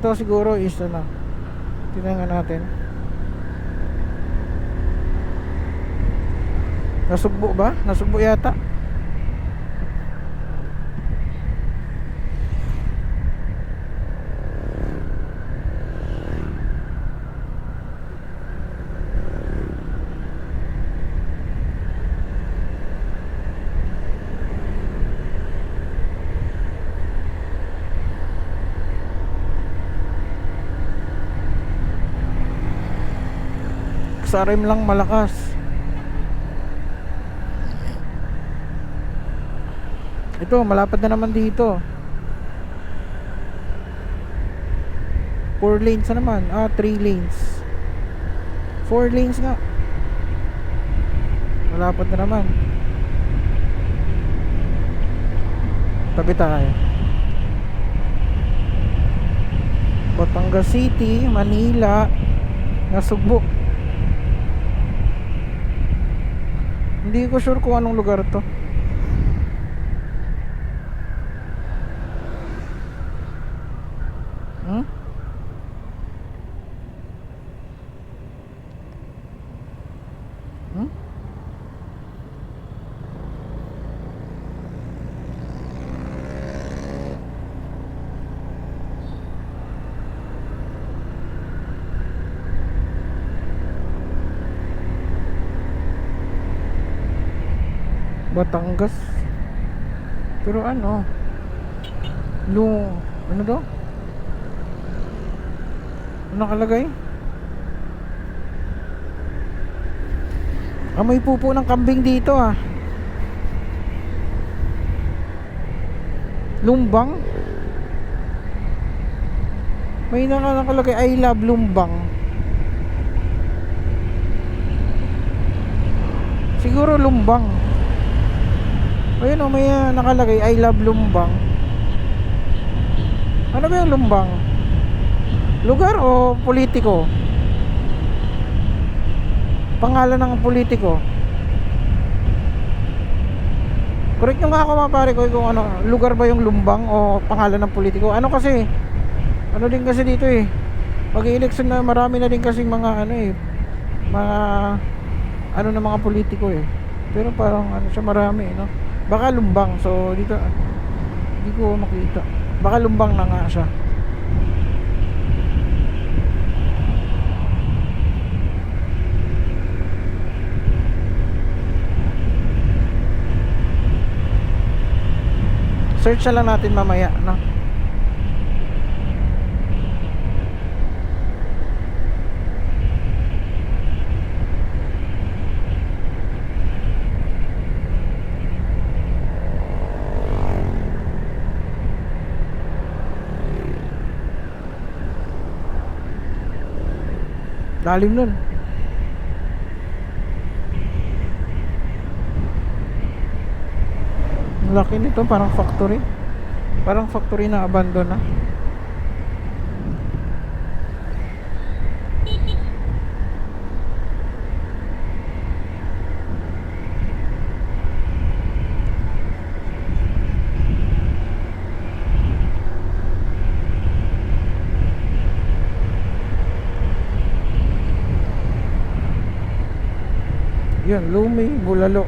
ito siguro is ano, tingnan natin. Nasugbo ba? Nasugbo yata. Sa rim lang malakas. Ito, malapad na naman dito. 4 lanes na naman. 3 lanes. 4 lanes nga. Malapad na naman. Tabi tayo. Batangas City, Manila, Nasugbo. Hindi ko sure kung anong lugar to. Hmm? Hmm? Batangas. Pero ano? Ano daw? Ano nakalagay? May pupo ng kambing dito ah. Lumbang. May nakalagay I love Lumbang. Siguro Lumbang. Ayun o, may nakalagay I love Lumbang. Ano ba yung Lumbang? Lugar o politiko? Pangalan ng politiko. Correct nyo nga ako mga pare ko kung ano, lugar ba yung Lumbang o pangalan ng politiko. Ano kasi, ano din kasi dito eh, pag-election na marami na din kasing mga ano eh, mga ano na mga politiko eh. Pero parang ano siya, marami no. Baka Lumbang. So dito hindi ko makita. Baka Lumbang na nga siya. Search na lang natin mamaya no. Lalim nun. Laki nito, parang factory. Parang factory na abandon na. Yun, Lumi, Bulalo.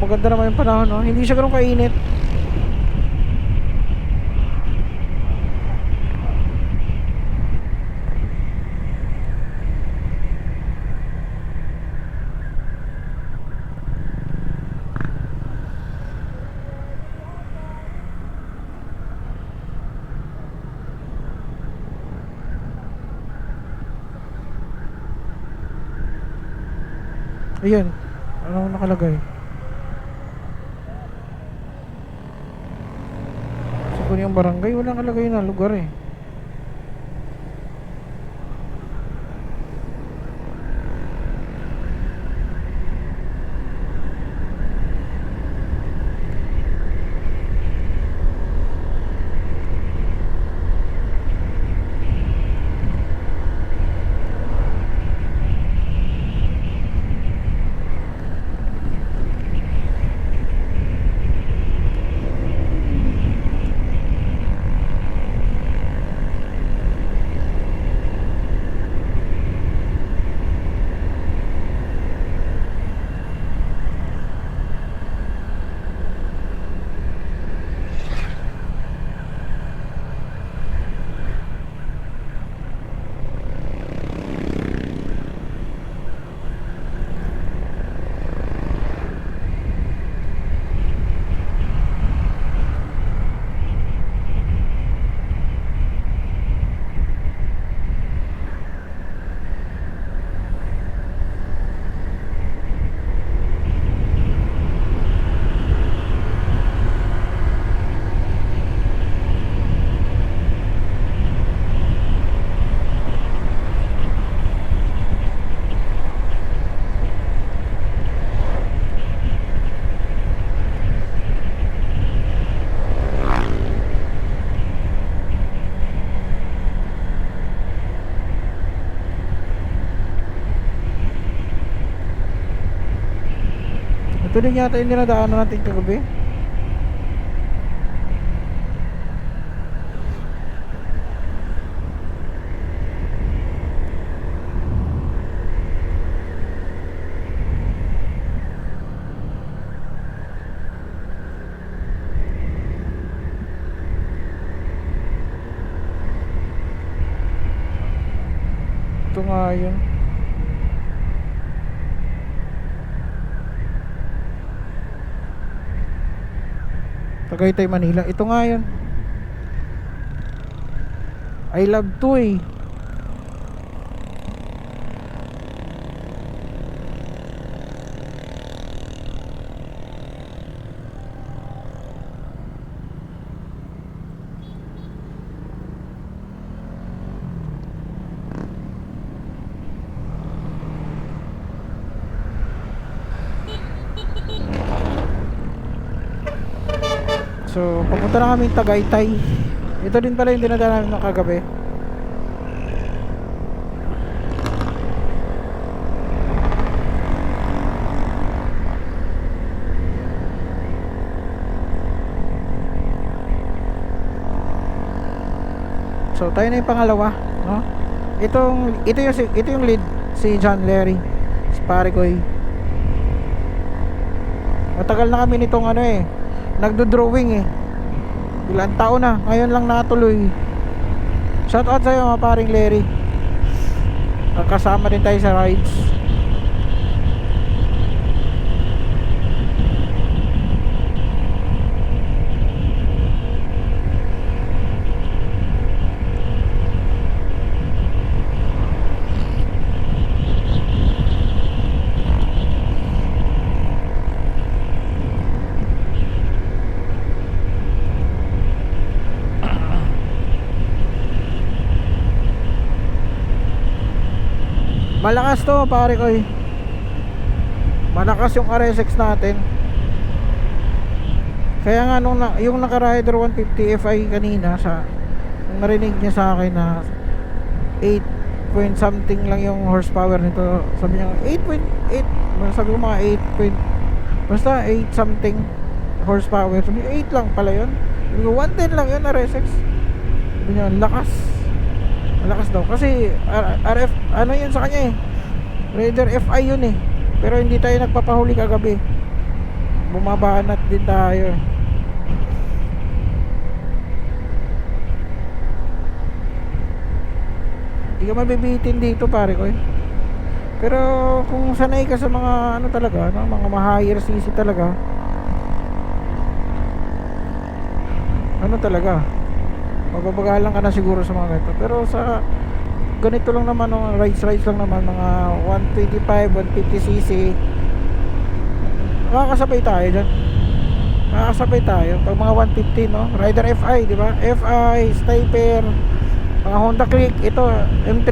maganda naman yung panahon, no? Hindi siya ganun kainit. Ayan, ano nakalagay? Siguro yung barangay, walang nakalagay na lugar eh. Ito din yata yung dinadaanan natin kagabi. Ito nga yun. Tagaytay, Manila. Ito nga yun. I love to eh. So, papunta na kami Tagaytay. Ito din pala yung dinadaanan namin ng kagabi. So, tayo na yung pangalawa, no? Ito yung lead, si John Larry, si Parigoy. Matagal na kami nitong ano eh, nagdo-drawing eh. Ilang taon na, ngayon lang natuloy. Shout out sa'yo mga paring Larry. Kasama din tayo sa rides. Malakas to pare ko eh. Malakas yung RSX natin. Kaya nga yung naka-Rider 150 Fi kanina nung narinig niya sa akin na 8 point something lang yung horsepower nito. Sabi niya 8.8. Sabi ko mga 8 point, basta 8 something horsepower. Sabi niya 8 lang pala yun. Sabi ko 110 lang yun RSX. Sabi niya lakas. Malakas daw kasi RF ano yun sa kanya eh, Raider FI yun eh, pero hindi tayo nagpapahuli kagabi. bumabanat din tayo. Hindi ka mabibitin dito pare ko eh. Pero kung sanay ka sa mga ano talaga, no, mga ma-higher CC talaga, ano talaga, mababagalan ka na siguro sa mga ganito. Pero sa ganito lang naman, no, rides lang naman, mga 125, 150cc, makakasabay tayo dyan. Makakasabay tayo pag mga 150, no? Rider FI, di ba? FI, Sniper, mga Honda Click, ito M3,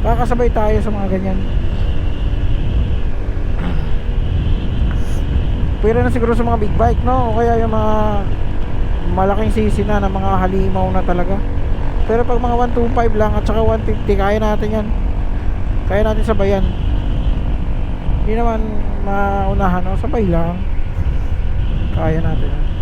kakasabay tayo sa mga ganyan. Pwede na siguro sa mga big bike, no? O kaya yung mga malaking sisi na ng mga halimaw na talaga. Pero pag mga 125 lang at saka 150, kaya natin yan. Kaya natin sabayan. Hindi naman maunahan, no? Sabay lang. Kaya natin yan.